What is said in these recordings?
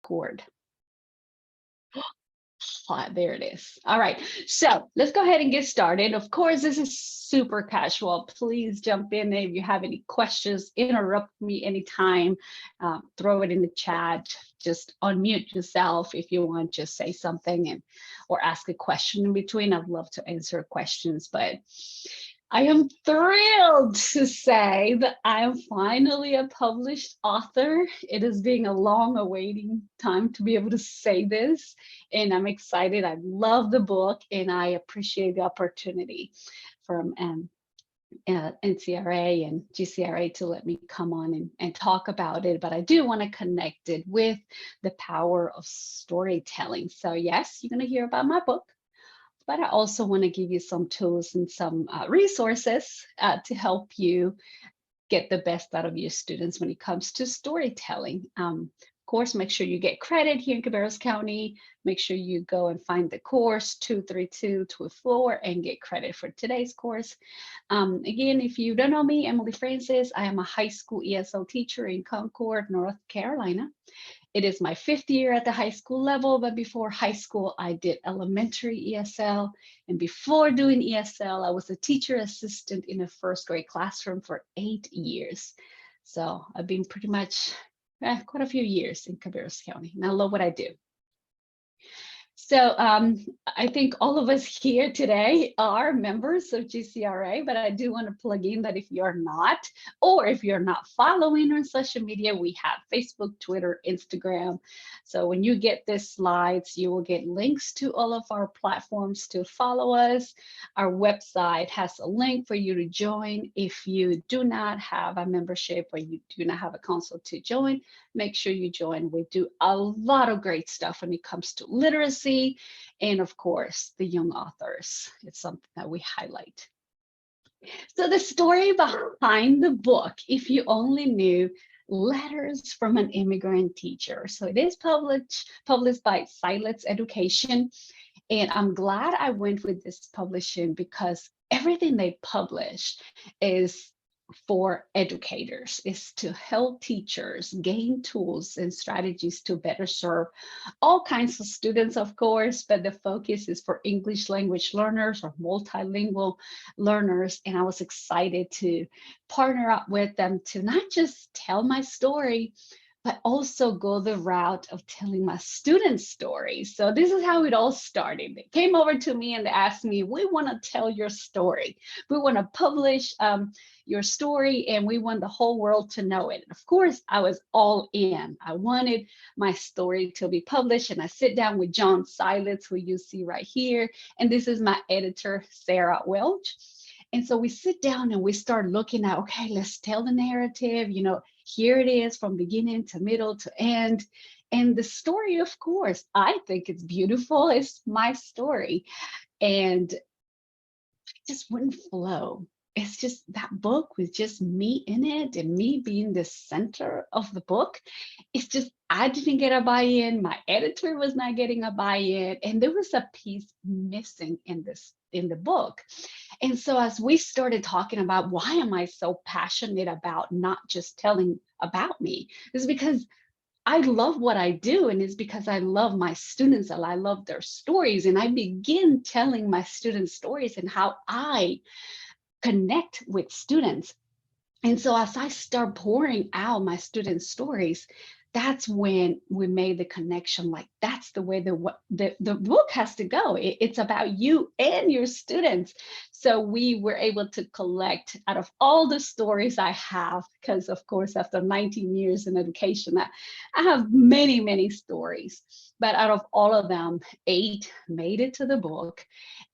Record. There it is. All right. So let's go ahead and get started. Of course, this is super casual. Please jump in if you have any questions, interrupt me anytime, throw it in the chat. Just unmute yourself if you want, just say something and or ask a question in between. I'd love to answer questions, but I am thrilled to say that I am finally a published author. It has been a long awaiting time to be able to say this, and I'm excited. I love the book, and I appreciate the opportunity from NCRA and GCRA to let me come on and talk about it. But I do want to connect it with the power of storytelling. So yes, you're going to hear about my book, but I also want to give you some tools and some resources to help you get the best out of your students when it comes to storytelling. Of course, make sure you get credit here in Cabarrus County. Make sure you go and find the course 23224 and get credit for today's course. Again, if you don't know me, Emily Francis, I am a high school ESL teacher in Concord, North Carolina. It is my 5th year at the high school level, but before high school, I did elementary ESL. And before doing ESL, I was a teacher assistant in a 1st grade classroom for 8 years. So I've been pretty much quite a few years in Cabarrus County, and I love what I do. So I think all of us here today are members of GCRA, but I do want to plug in that if you're not, or if you're not following on social media, we have Facebook, Twitter, Instagram. So when you get these slides, you will get links to all of our platforms to follow us. Our website has a link for you to join. If you do not have a membership or you do not have a console to join, make sure you join. We do a lot of great stuff when it comes to literacy, and of course, the young authors. It's something that we highlight. So the story behind the book, if you only knew, Letters from an Immigrant Teacher. So it is published by Xylex Education. And I'm glad I went with this publishing because everything they publish is for educators, is to help teachers gain tools and strategies to better serve all kinds of students, of course, but the focus is for English language learners or multilingual learners. And I was excited to partner up with them to not just tell my story, but also go the route of telling my students' stories. So this is how it all started. They came over to me and they asked me, we want to tell your story. We want to publish your story and we want the whole world to know it. And of course, I was all in. I wanted my story to be published, and I sit down with John Xylex, who you see right here. And this is my editor, Sarah Welch. And so we sit down and we start looking at, okay, let's tell the narrative, here it is from beginning to middle to end. And the story, of course, I think it's beautiful. It's my story. And it just wouldn't flow. It's just that book with just me in it and me being the center of the book. It's just, I didn't get a buy-in. My editor was not getting a buy-in. And there was a piece missing in the book. And so as we started talking about why am I so passionate about not just telling about me, it's because I love what I do, and it's because I love my students and I love their stories. And I begin telling my students' stories and how I connect with students. And so as I start pouring out my students' stories, that's when we made the connection. Like, that's the way the book has to go. It's about you and your students. So we were able to collect out of all the stories I have, because of course, after 19 years in education, I have many, many stories. But out of all of them, 8 made it to the book,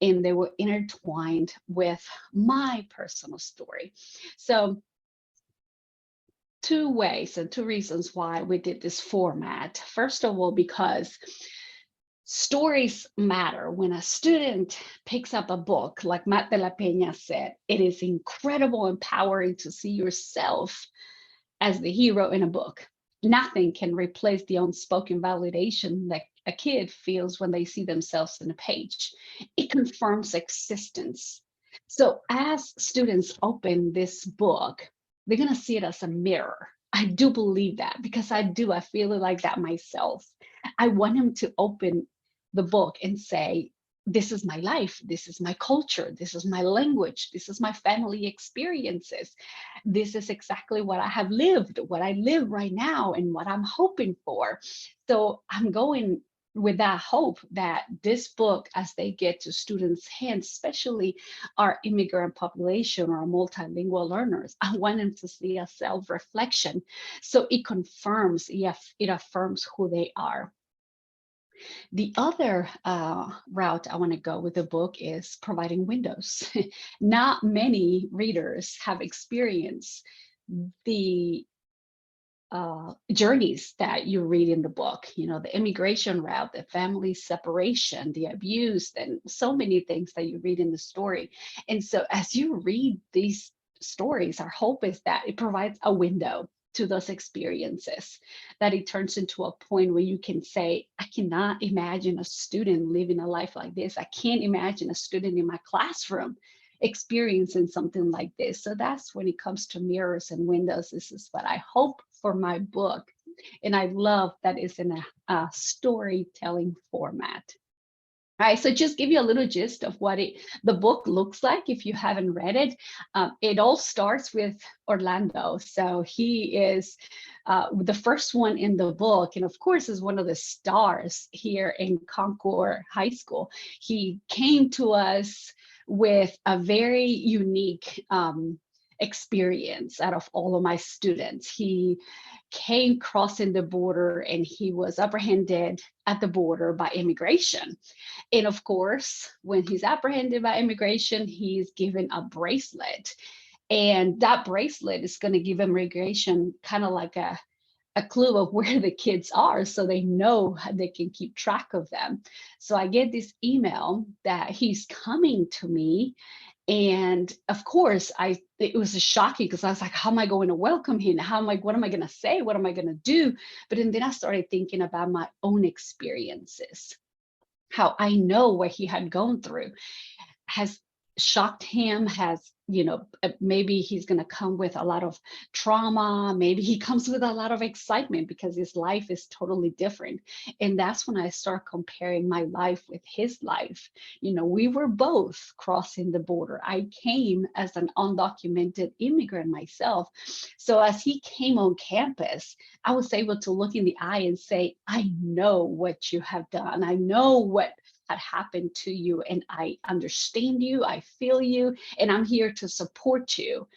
and they were intertwined with my personal story. So 2 ways and 2 reasons why we did this format. First of all, because stories matter. When a student picks up a book, like Matt de la Peña said, it is incredible, empowering to see yourself as the hero in a book. Nothing can replace the unspoken validation that a kid feels when they see themselves in a page. It confirms existence. So as students open this book, they're going to see it as a mirror. I do believe that because I feel like that myself. I want him to open the book and say, this is my life, this is my culture, this is my language, this is my family experiences, this is exactly what I have lived, what I live right now, and what I'm hoping for. So I'm going with that hope that this book, as they get to students' hands, especially our immigrant population or multilingual learners, I want them to see a self-reflection. So it confirms, yes, it affirms who they are. The other route I want to go with the book is providing windows. Not many readers have experienced the journeys that you read in the book, you know, the immigration route, the family separation, the abuse, and so many things that you read in the story. And so as you read these stories, our hope is that it provides a window to those experiences, that it turns into a point where you can say, I cannot imagine a student living a life like this. I can't imagine a student in my classroom experiencing something like this. So that's when it comes to mirrors and windows. This is what I hope for my book. And I love that it's in a storytelling format. All right, so just give you a little gist of what the book looks like if you haven't read it. It all starts with Orlando. So he is the first one in the book, and of course is one of the stars here in Concord High School. He came to us with a very unique experience out of all of my students. He came crossing the border and he was apprehended at the border by immigration. And of course, when he's apprehended by immigration, he's given a bracelet. And that bracelet is going to give immigration kind of like a clue of where the kids are so they know how they can keep track of them. So I get this email that he's coming to me. And of course, it was shocking because I was like, how am I going to welcome him? What am I going to say? What am I going to do? But then I started thinking about my own experiences, how I know what he had gone through has shocked him, has, maybe he's going to come with a lot of trauma. Maybe he comes with a lot of excitement because his life is totally different. And that's when I start comparing my life with his life. We were both crossing the border. I came as an undocumented immigrant myself. So as he came on campus, I was able to look in the eye and say, I know what you have done. I know what had happened to you, and I understand you, I feel you, and I'm here to support you.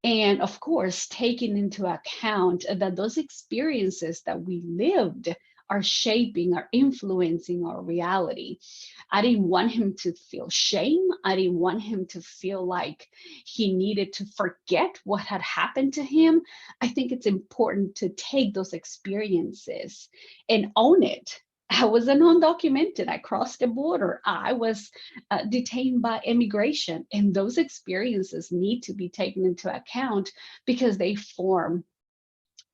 And of course, taking into account that those experiences that we lived are shaping, are influencing our reality. I didn't want him to feel shame. I didn't want him to feel like he needed to forget what had happened to him. I think it's important to take those experiences and own it. I was an undocumented. I crossed the border. I was detained by immigration. And those experiences need to be taken into account because they form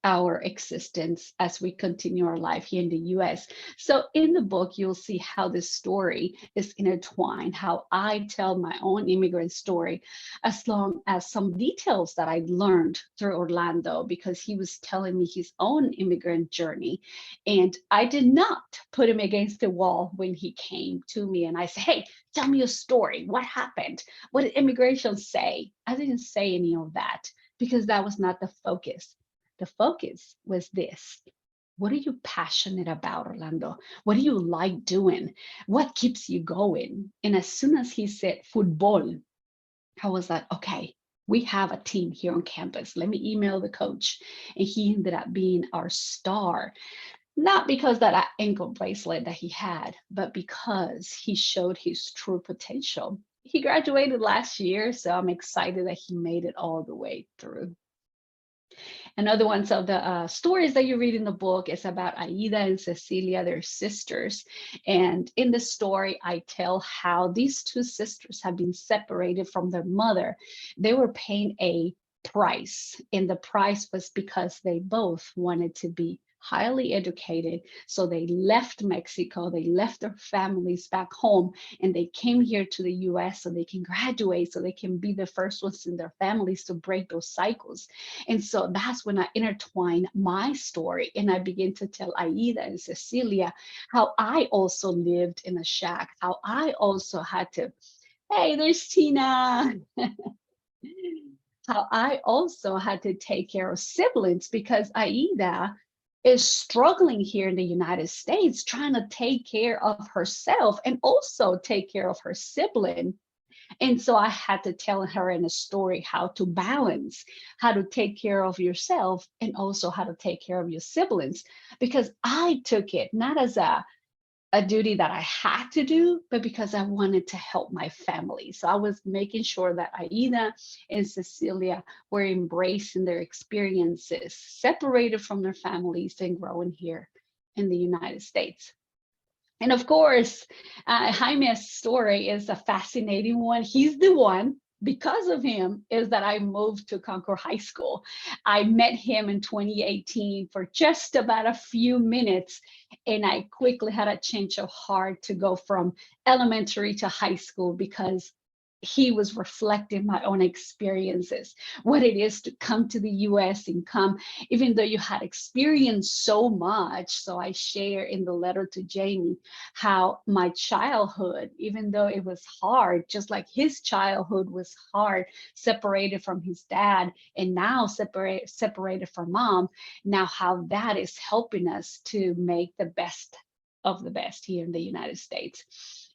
our existence as we continue our life here in the US. So in the book, you'll see how this story is intertwined, how I tell my own immigrant story, as long as some details that I learned through Orlando, because he was telling me his own immigrant journey. And I did not put him against the wall when he came to me and I said, hey, tell me a story. What happened? What did immigration say? I didn't say any of that because that was not the focus. The focus was this. What are you passionate about, Orlando? What do you like doing? What keeps you going? And as soon as he said football, I was like, okay, we have a team here on campus. Let me email the coach. And he ended up being our star, not because that ankle bracelet that he had, but because he showed his true potential. He graduated last year, so I'm excited that he made it all the way through. Another one, so the stories that you read in the book is about Aida and Cecilia, their sisters. And in the story, I tell how these two sisters have been separated from their mother. They were paying a price, and the price was because they both wanted to be highly educated. So they left Mexico, they left their families back home, and they came here to the US so they can graduate, so they can be the first ones in their families to break those cycles. And so that's when I intertwine my story and I begin to tell Aida and Cecilia how I also lived in a shack, how I also had to, hey, there's Tina. How I also had to take care of siblings because Aida is struggling here in the United States, trying to take care of herself and also take care of her sibling. And so I had to tell her in a story how to balance, how to take care of yourself and also how to take care of your siblings. Because I took it not as a duty that I had to do, but because I wanted to help my family. So I was making sure that Aida and Cecilia were embracing their experiences, separated from their families and growing here in the United States. And of course, Jaime's story is a fascinating one. He's the one, because of him, is that I moved to Concord High School. I met him in 2018 for just about a few minutes, and I quickly had a change of heart to go from elementary to high school because he was reflecting my own experiences, what it is to come to the US and come, even though you had experienced so much. So I share in the letter to Jamie how my childhood, even though it was hard, just like his childhood was hard, separated from his dad, and now separated from mom, now how that is helping us to make the best of the best here in the United States.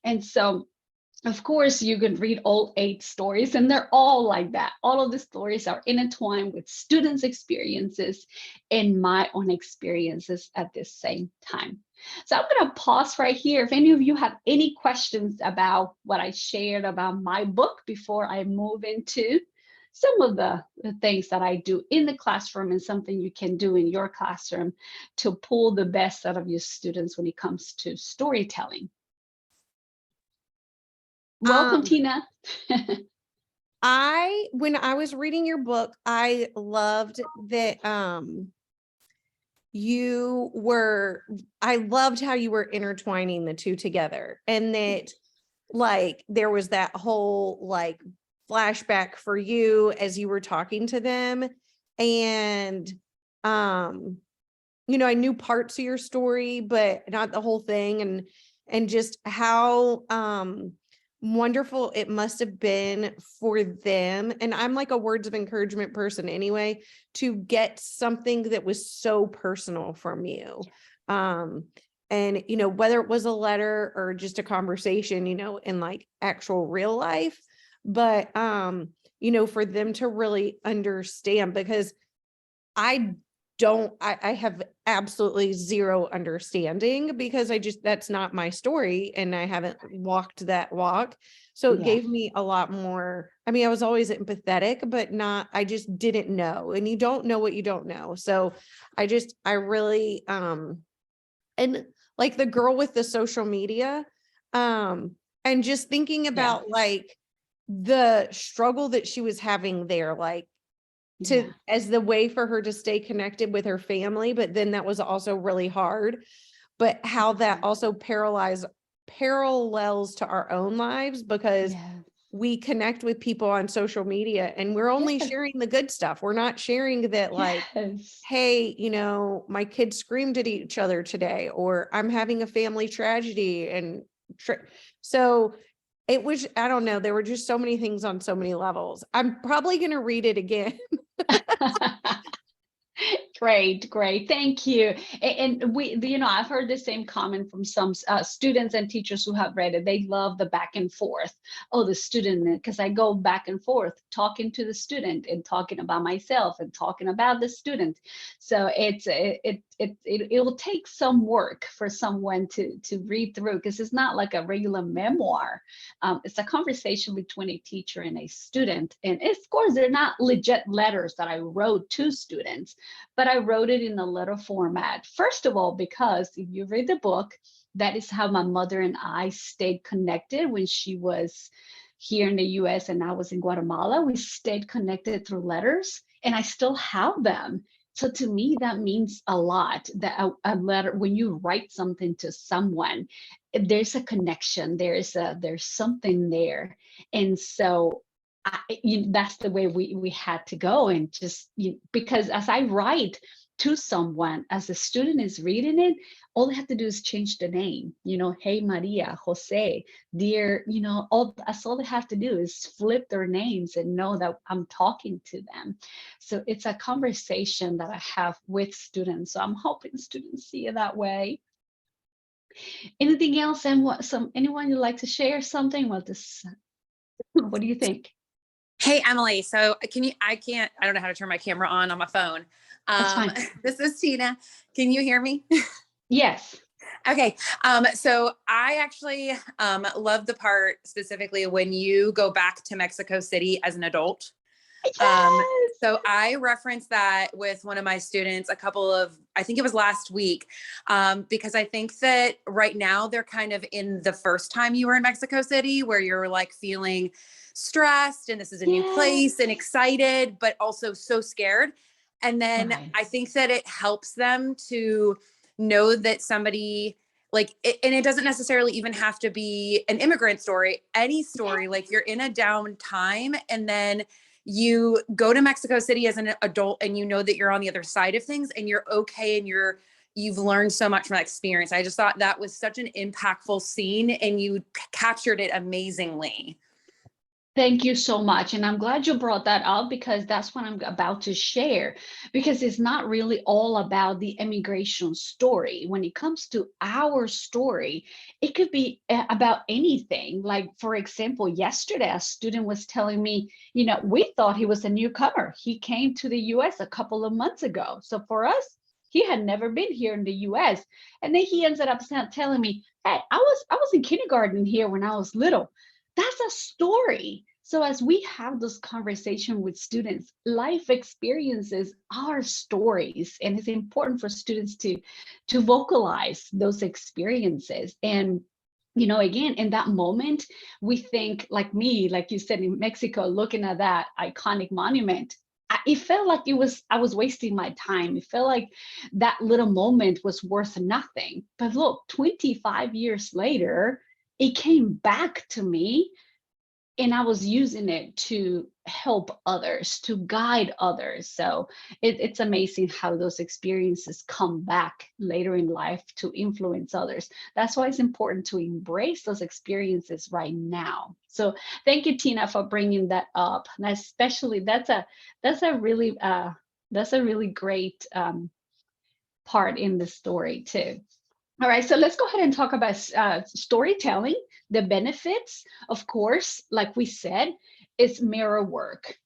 And so of course, you can read all 8 stories, and they're all like that. All of the stories are intertwined with students' experiences and my own experiences at the same time. So I'm going to pause right here. If any of you have any questions about what I shared about my book before I move into some of the things that I do in the classroom and something you can do in your classroom to pull the best out of your students when it comes to storytelling. Welcome, Tina. When I was reading your book, I loved that I loved how you were intertwining the two together, and that like there was that whole like flashback for you as you were talking to them. And I knew parts of your story, but not the whole thing. And just how wonderful it must have been for them. And I'm like a words of encouragement person anyway, to get something that was so personal from you. And whether it was a letter or just a conversation, in like actual real life, but for them to really understand, because I have absolutely zero understanding, because that's not my story and I haven't walked that walk. So it gave me a lot more. I mean, I was always empathetic, but I just didn't know, and you don't know what you don't know. So I really, and like the girl with the social media, and just thinking about like the struggle that she was having there, like, as the way for her to stay connected with her family, but then that was also really hard. But how that also parallels to our own lives, because we connect with people on social media and we're only sharing the good stuff. We're not sharing that like, hey, my kids screamed at each other today, or I'm having a family tragedy. And so it was, I don't know, there were just so many things on so many levels. I'm probably going to read it again. Great. Thank you. And I've heard the same comment from some students and teachers who have read it. They love the back and forth. Oh, the student, because I go back and forth talking to the student and talking about myself and talking about the student. So it will take some work for someone to read through, because it's not like a regular memoir. It's a conversation between a teacher and a student. And of course, they're not legit letters that I wrote to students, but I wrote it in a letter format. First of all, because if you read the book, that is how my mother and I stayed connected when she was here in the US and I was in Guatemala. We stayed connected through letters, and I still have them So to me, that means a lot, that a letter, when you write something to someone, there's a connection, there's something there. And so that's the way we had to go. And just, because as I write to someone, as the student is reading it, all they have to do is change the name, hey Maria, Jose, dear, that's all they have to do is flip their names and know that I'm talking to them. So it's a conversation that I have with students. So I'm hoping students see it that way. Anything else? And anyone you'd like to share something about this? What do you think? Hey, Emily. So I don't know how to turn my camera on my phone. That's fine. This is Tina. Can you hear me? Yes. Okay. So I actually love the part specifically when you go back to Mexico City as an adult. Yes. So I referenced that with one of my students I think it was last week, because I think that right now they're kind of in the first time you were in Mexico City where you're like feeling stressed and this is a new place and excited, but also so scared. And then Right. I think that it helps them to know that somebody and it doesn't necessarily even have to be an immigrant story, any story, like you're in a down time and then you go to Mexico City as an adult and you know that you're on the other side of things and you're okay and you've learned so much from that experience. I just thought that was such an impactful scene and you captured it amazingly. Thank you so much. And I'm glad you brought that up, because that's what I'm about to share, because it's not really all about the immigration story. When it comes to our story, it could be about anything. Like, for example, yesterday, a student was telling me, we thought he was a newcomer. He came to the US a couple of months ago. So for us, he had never been here in the US. And then he ended up telling me, hey, I was in kindergarten here when I was little. That's a story. So as we have this conversation with students, life experiences are stories, and it's important for students to vocalize those experiences. And again, in that moment, we think, like me, like you said, in Mexico, looking at that iconic monument, it felt like I was wasting my time. It felt like that little moment was worth nothing. But look, 25 years later, it came back to me, and I was using it to help others, to guide others. So it's amazing how those experiences come back later in life to influence others. That's why it's important to embrace those experiences right now. So thank you, Tina, for bringing that up. And especially that's a really great part in the story too. All right, so let's go ahead and talk about storytelling. The benefits, of course, like we said, is mirror work.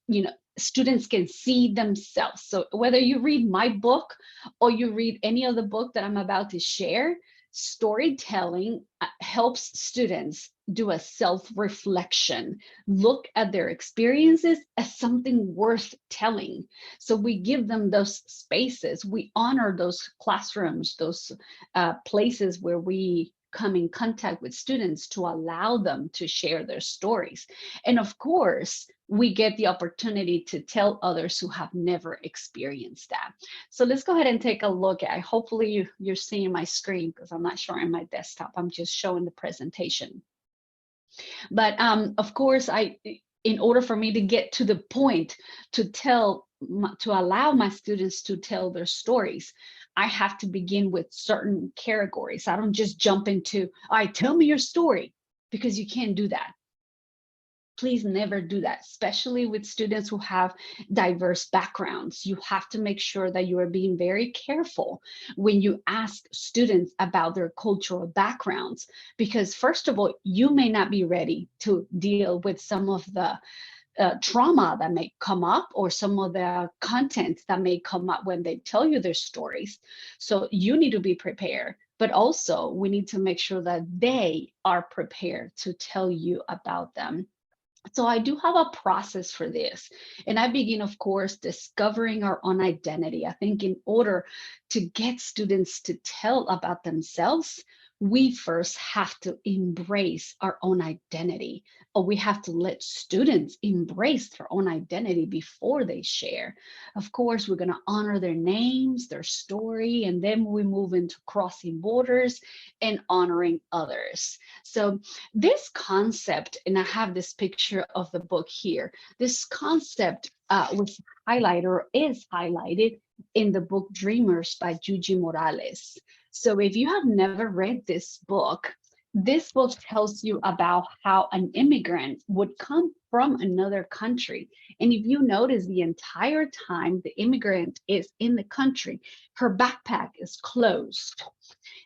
Students can see themselves. So whether you read my book or you read any other book that I'm about to share, storytelling helps students do a self-reflection, look at their experiences as something worth telling. So we give them those spaces, we honor those classrooms, those places where we come in contact with students to allow them to share their stories. And of course, we get the opportunity to tell others who have never experienced that. So let's go ahead and take a look at, hopefully you're seeing my screen, because I'm not sure on my desktop, I'm just showing the presentation. But of course, in order for me to get to the point to allow my students to tell their stories, I have to begin with certain categories. I don't just jump into, all right, tell me your story, because you can't do that. Please never do that, especially with students who have diverse backgrounds. You have to make sure that you are being very careful when you ask students about their cultural backgrounds, because first of all, you may not be ready to deal with some of the trauma that may come up, or some of the content that may come up when they tell you their stories. So you need to be prepared, but also we need to make sure that they are prepared to tell you about them. So I do have a process for this. And I begin, of course, discovering our own identity. I think in order to get students to tell about themselves, we first have to embrace our own identity, or we have to let students embrace their own identity before they share. Of course, we're going to honor their names, their story, and then we move into crossing borders and honoring others. So this concept, and I have this picture of the book here, this concept was highlighted or is highlighted in the book Dreamers by Yuji Morales. So if you have never read this book tells you about how an immigrant would come from another country. And if you notice, the entire time the immigrant is in the country, her backpack is closed.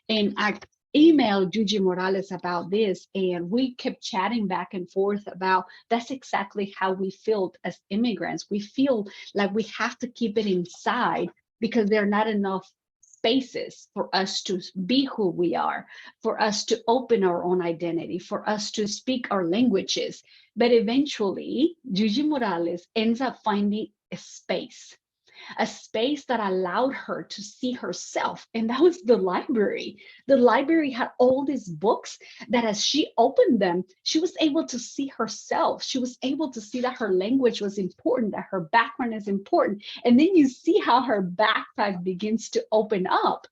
And I emailed Yuji Morales about this, and we kept chatting back and forth about that's exactly how we feel as immigrants. We feel like we have to keep it inside because there are not enough spaces for us to be who we are, for us to open our own identity, for us to speak our languages. But eventually, Yuji Morales ends up finding a space that allowed her to see herself. And that was the library. The library had all these books that as she opened them, she was able to see herself. She was able to see that her language was important, that her background is important. And then you see how her backpack begins to open up.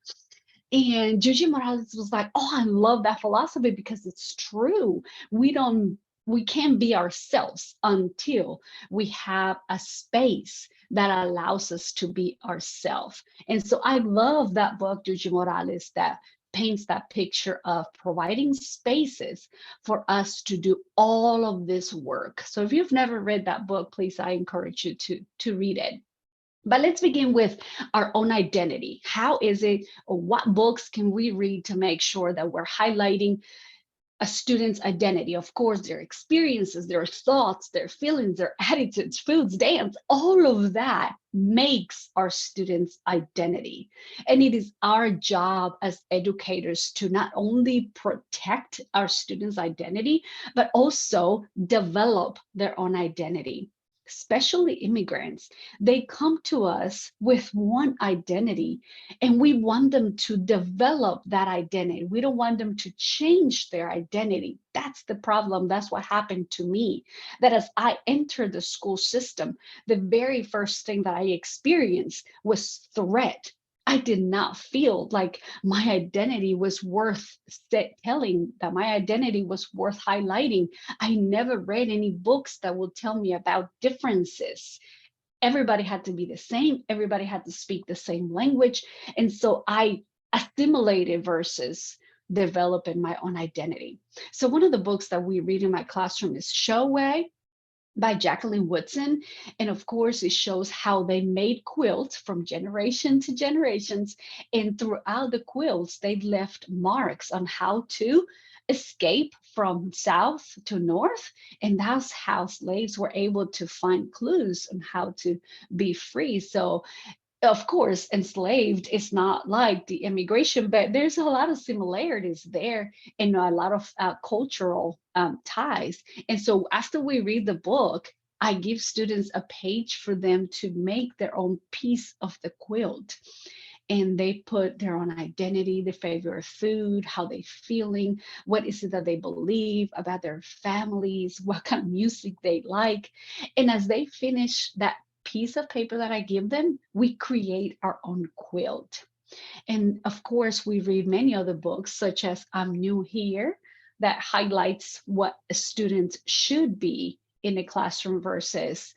And Yuji Morales was like, oh, I love that philosophy because it's true. We can't be ourselves until we have a space that allows us to be ourselves. And so I love that book, Yuji Morales, that paints that picture of providing spaces for us to do all of this work. So if you've never read that book, please, I encourage you to read it. But let's begin with our own identity. How is it, or what books can we read to make sure that we're highlighting a student's identity? Of course, their experiences, their thoughts, their feelings, their attitudes, foods, dance, all of that makes our students' identity. And it is our job as educators to not only protect our students' identity, but also develop their own identity. Especially immigrants, they come to us with one identity and we want them to develop that identity. We don't want them to change their identity. That's the problem. That's what happened to me. That as I entered the school system, the very first thing that I experienced was threat. I did not feel like my identity was worth telling, that my identity was worth highlighting. I never read any books that will tell me about differences. Everybody had to be the same. Everybody had to speak the same language. And so I assimilated versus developing my own identity. So one of the books that we read in my classroom is Show Way by Jacqueline Woodson. And of course, it shows how they made quilts from generation to generations. And throughout the quilts, they left marks on how to escape from south to north. And that's how slaves were able to find clues on how to be free. So of course, enslaved is not like the immigration, but there's a lot of similarities there and a lot of cultural ties. And so after we read the book, I give students a page for them to make their own piece of the quilt. And they put their own identity, their favorite food, how they're feeling, what is it that they believe about their families, what kind of music they like. And as they finish that piece of paper that I give them, we create our own quilt. And of course, we read many other books, such as I'm New Here, that highlights what a student should be in a classroom versus,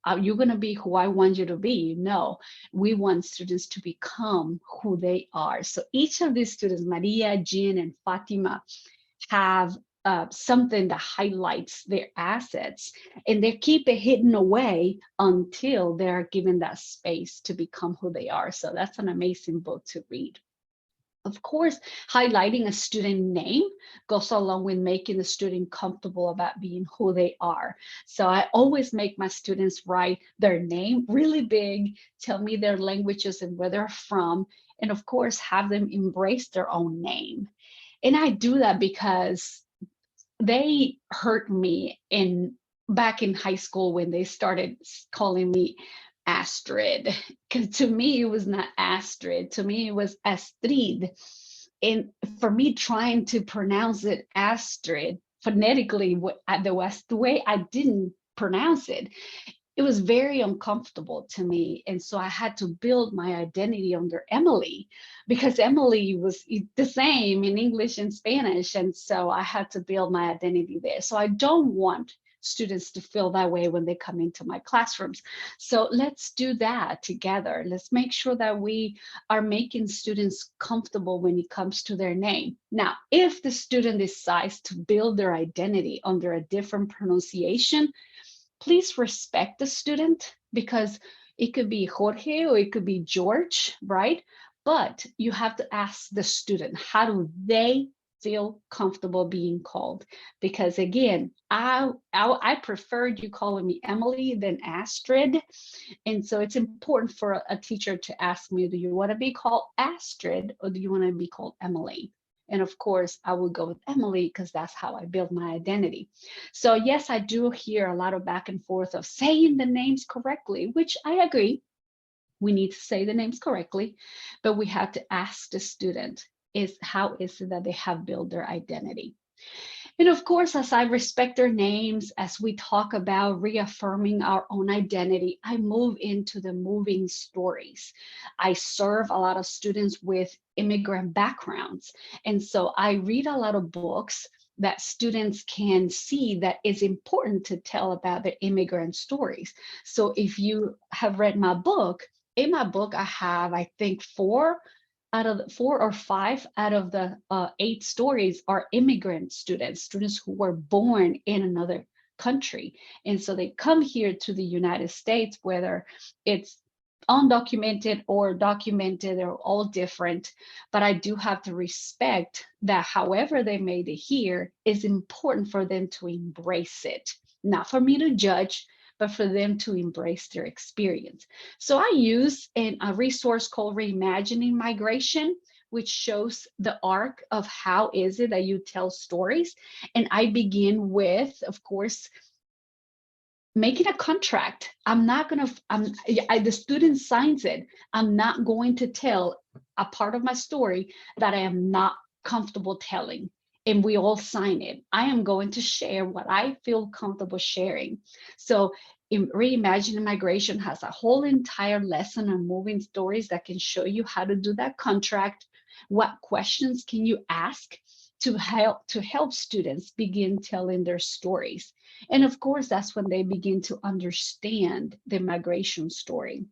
are you going to be who I want you to be? No, we want students to become who they are. So each of these students, Maria, Jean, and Fatima, have something that highlights their assets, and they keep it hidden away until they're given that space to become who they are. So that's an amazing book to read. Of course, highlighting a student name goes along with making the student comfortable about being who they are. So I always make my students write their name really big, tell me their languages and where they're from, and of course, have them embrace their own name. And I do that because they hurt me back in high school when they started calling me Astrid, because to me it was not Astrid, to me it was Astrid. And for me, trying to pronounce it Astrid phonetically, the way I didn't pronounce it, it was very uncomfortable to me. And so I had to build my identity under Emily, because Emily was the same in English and Spanish. And so I had to build my identity there. So I don't want students to feel that way when they come into my classrooms. So let's do that together. Let's make sure that we are making students comfortable when it comes to their name. Now, if the student decides to build their identity under a different pronunciation, please respect the student, because it could be Jorge or it could be George, right? But you have to ask the student, how do they feel comfortable being called? Because again, I preferred you calling me Emily than Astrid. And so it's important for a teacher to ask me, do you want to be called Astrid or do you want to be called Emily? And of course, I will go with Emily because that's how I build my identity. So yes, I do hear a lot of back and forth of saying the names correctly, which I agree. We need to say the names correctly, but we have to ask the student, how is it that they have built their identity? And of course, as I respect their names, as we talk about reaffirming our own identity, I move into the moving stories. I serve a lot of students with immigrant backgrounds. And so I read a lot of books that students can see that it's important to tell about their immigrant stories. So if you have read my book, in my book, I have, I think, 4 or 5 out of the 8 stories are immigrant students who were born in another country. And so they come here to the United States, whether it's undocumented or documented, they're all different. But I do have to respect that however they made it here, is important for them to embrace it. Not for me to judge, but for them to embrace their experience. So I use a resource called Reimagining Migration, which shows the arc of how is it that you tell stories. And I begin with, of course, making a contract. I'm not going to, the student signs it. I'm not going to tell a part of my story that I am not comfortable telling. And we all sign it. I am going to share what I feel comfortable sharing. So Reimagining Migration has a whole entire lesson on moving stories that can show you how to do that contract. What questions can you ask to help students begin telling their stories? And of course, that's when they begin to understand the migration story.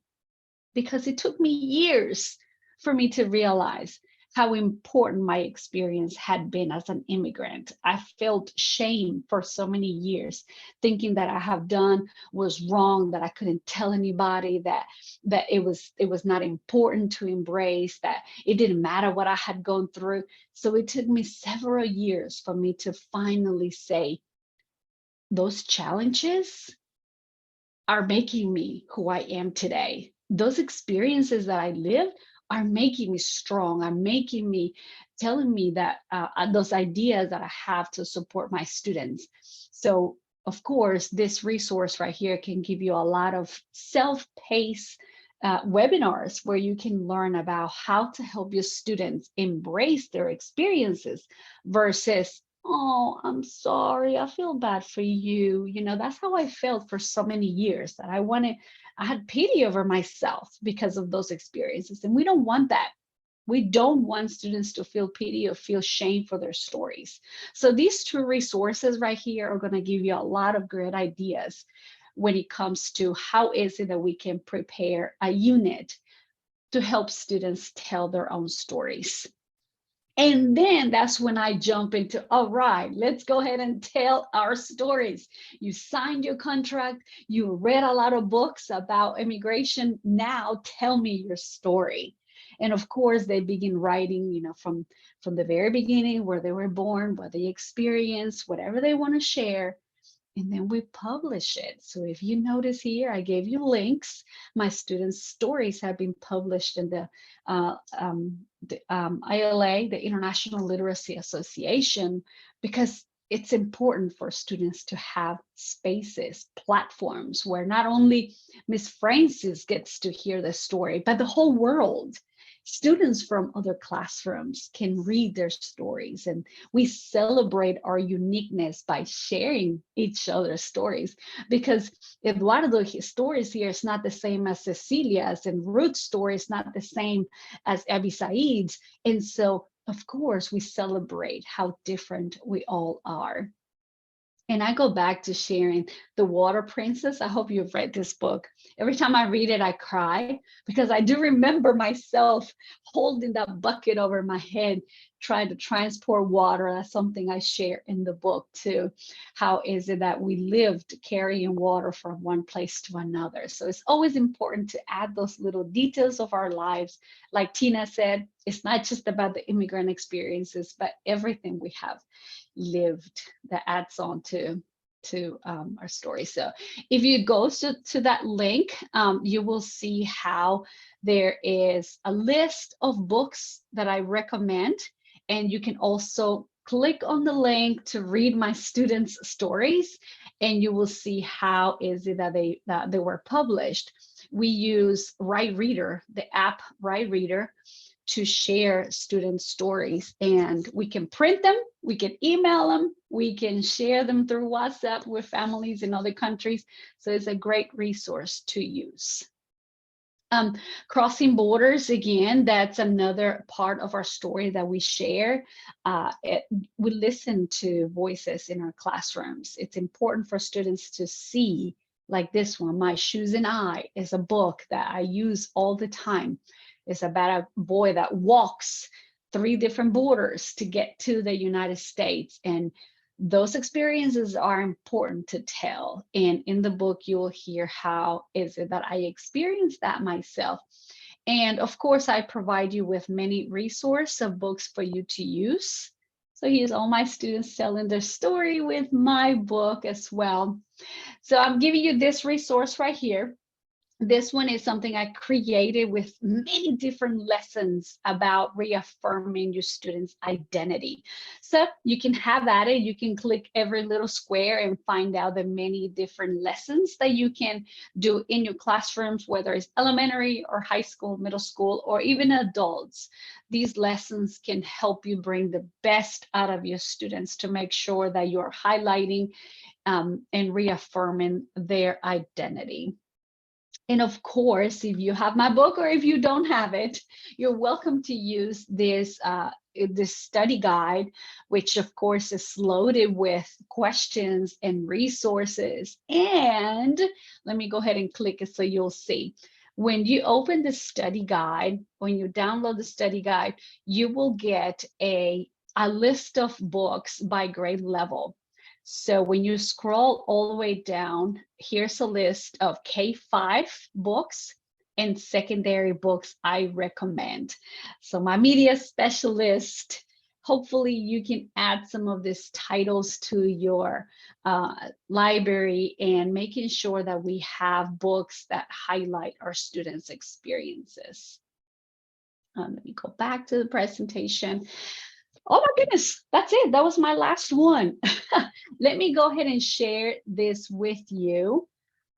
Because it took me years for me to realize how important my experience had been as an immigrant. I felt shame for so many years, thinking that I have done was wrong, that I couldn't tell anybody, that it was not important to embrace, that it didn't matter what I had gone through. So it took me several years for me to finally say, those challenges are making me who I am today. Those experiences that I lived are making me strong, are making me, telling me that those ideas that I have to support my students. So of course, this resource right here can give you a lot of self-paced webinars where you can learn about how to help your students embrace their experiences versus, oh, I'm sorry, I feel bad for you. You know, that's how I felt for so many years, that I had pity over myself because of those experiences. And we don't want that. We don't want students to feel pity or feel shame for their stories. So these 2 resources right here are going to give you a lot of great ideas when it comes to how is it that we can prepare a unit to help students tell their own stories. And then that's when I jump into, all right, let's go ahead and tell our stories. You signed your contract, you read a lot of books about immigration. Now tell me your story. And of course, they begin writing, you know, from the very beginning, where they were born, what they experienced, whatever they want to share. And then we publish it. So if you notice here, I gave you links. My students' stories have been published in the ILA, the International Literacy Association, because it's important for students to have spaces, platforms where not only Miss Francis gets to hear the story, but the whole world. students from other classrooms can read their stories, and we celebrate our uniqueness by sharing each other's stories. Because Eduardo's stories here is not the same as Cecilia's, and Ruth's story is not the same as Abby Said's. And so, of course, we celebrate how different we all are. And I go back to sharing The Water Princess. I hope you've read this book. Every time I read it, I cry because I do remember myself holding that bucket over my head, trying to transport water. That's something I share in the book too. How is it that we lived carrying water from one place to another? So it's always important to add those little details of our lives. Like Tina said, it's not just about the immigrant experiences, but everything we have lived that adds on to our story. So if you go to that link, you will see how there is a list of books that I recommend, and you can also click on the link to read my students' stories, and you will see how is it that they were published. We use Write Reader, the app Write Reader, to share student stories, and we can print them, we can email them, we can share them through WhatsApp with families in other countries. So it's a great resource to use. Crossing borders, again, that's another part of our story that we share. We listen to voices in our classrooms. It's important for students to see, like this one, My Shoes and I is a book that I use all the time. It's about a boy that walks 3 different borders to get to the United States. And those experiences are important to tell. And in the book, you'll hear how is it that I experienced that myself. And of course, I provide you with many resources of books for you to use. So here's all my students telling their story with my book as well. So I'm giving you this resource right here. This one is something I created with many different lessons about reaffirming your students' identity. So you can have at it, you can click every little square and find out the many different lessons that you can do in your classrooms, whether it's elementary or high school, middle school, or even adults. These lessons can help you bring the best out of your students to make sure that you're highlighting and reaffirming their identity. And of course, if you have my book or if you don't have it, you're welcome to use this study guide, which of course is loaded with questions and resources. And let me go ahead and click it so you'll see. When you open the study guide, when you download the study guide, you will get a list of books by grade level. So when you scroll all the way down, here's a list of K-5 books and secondary books I recommend. So my media specialist, hopefully you can add some of these titles to your library and making sure that we have books that highlight our students' experiences. Let me go back to the presentation. Oh my goodness, that's it. That was my last one. Let me go ahead and share this with you.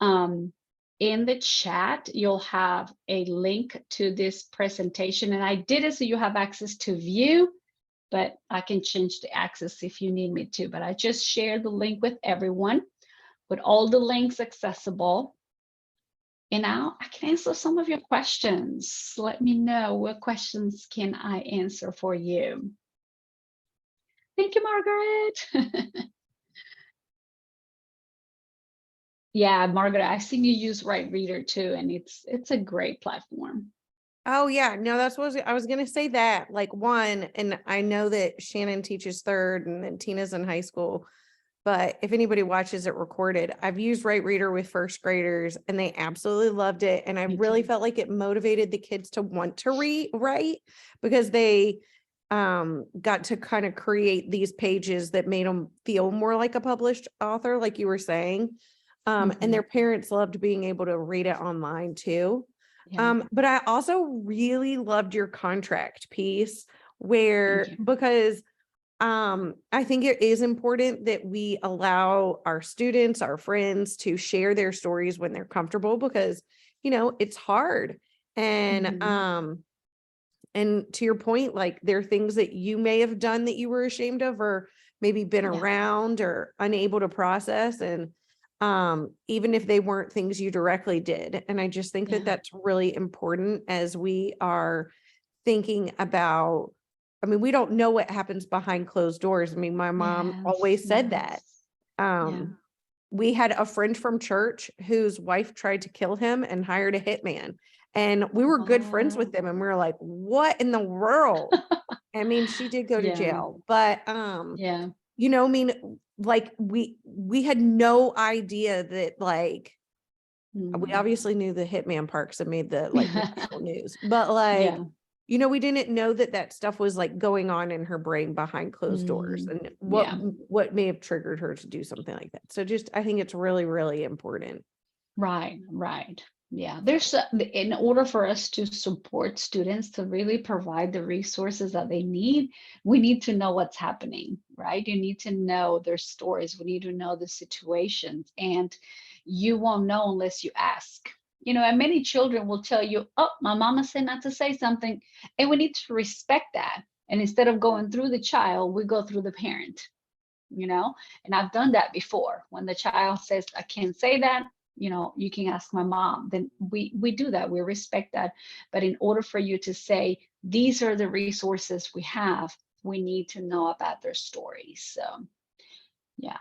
In the chat, you'll have a link to this presentation. And I did it so you have access to view, but I can change the access if you need me to. But I just shared the link with everyone, with all the links accessible. And now I can answer some of your questions. Let me know what questions can I answer for you. Thank you, Margaret. Yeah, Margaret, I've seen you use Write Reader too, and it's a great platform. Oh yeah, no, that's what I was gonna say that, like, one, and I know that Shannon teaches 3rd and then Tina's in high school, but if anybody watches it recorded, I've used Write Reader with 1st graders and they absolutely loved it. And I really felt like it motivated the kids to want to write because they got to kind of create these pages that made them feel more like a published author, like you were saying. And their parents loved being able to read it online too. Yeah. But I also really loved your contract piece because I think it is important that we allow our students, our friends to share their stories when they're comfortable because, it's hard. And And to your point, like there are things that you may have done that you were ashamed of, or maybe been Yeah. around or unable to process. And even if they weren't things you directly did. And I just think Yeah. that that's really important as we are thinking about, I mean, we don't know what happens behind closed doors. I mean, my mom Yes, always said that. yes. Yeah. We had a friend from church whose wife tried to kill him and hired a hitman. And we were good friends with them. And we were like, what in the world? I mean, she did go to Yeah. jail, but Yeah. you know, I mean, like we had no idea that like we Mm. obviously knew the hitman part because it made the like national news, but like, Yeah. you know, we didn't know that that stuff was like going on in her brain behind closed doors, Mm. and Yeah. what may have triggered her to do something like that. So just, I think it's really, really important. Right, right. Yeah, in order for us to support students to really provide the resources that they need, we need to know what's happening, right? You need to know their stories. We need to know the situations, and you won't know unless you ask. You know, and many children will tell you, "Oh, my mama said not to say something," and we need to respect that. And instead of going through the child, we go through the parent. You know, and I've done that before. When the child says, "I can't say that," you know, you can ask my mom. Then we do that. We respect that. But in order for you to say these are the resources we have, we need to know about their stories. So yeah,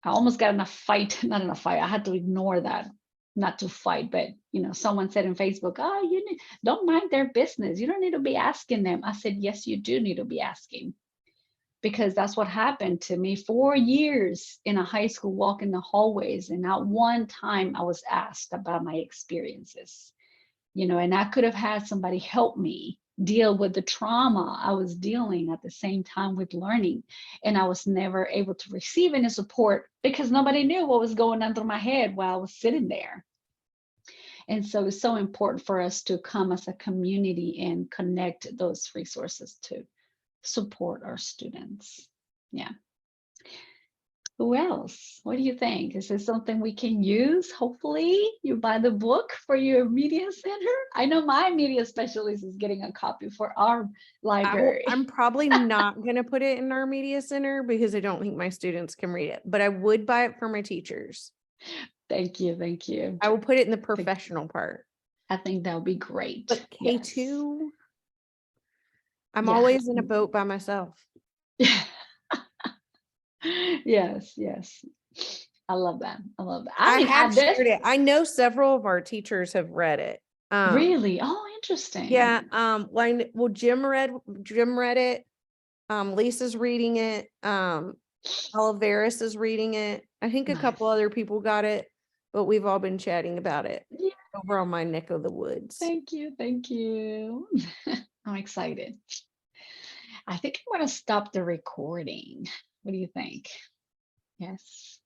I almost got in a fight. Not in a fight, I had to ignore that, not to fight, but you know, someone said in Facebook, "Oh, don't mind their business, you don't need to be asking them." I said, yes, you do need to be asking, because that's what happened to me. 4 years in a high school, walking the hallways, and not one time I was asked about my experiences, you know, and I could have had somebody help me deal with the trauma I was dealing at the same time with learning. And I was never able to receive any support because nobody knew what was going on through my head while I was sitting there. And so it's so important for us to come as a community and connect those resources to support our students. Yeah. Who else? What do you think? Is this something we can use? Hopefully you buy the book for your media center. I know my media specialist is getting a copy for our library. I'm probably not going to put it in our media center because I don't think my students can read it, but I would buy it for my teachers. Thank you. Thank you. I will put it in the professional part. I think that would be great. But Yes. K2, I'm Yeah. always in a boat by myself. Yes, yes. I love that. I love that. I mean, have this shared it. I know several of our teachers have read it. really. Oh, interesting. Yeah. Well, Jim read it. Lisa's reading it. Oliveris is reading it. I think a couple Nice. other people got it, but we've all been chatting about it Yeah. over on my neck of the woods. Thank you. Thank you. I'm excited. I think I'm going to stop the recording. What do you think? Yes.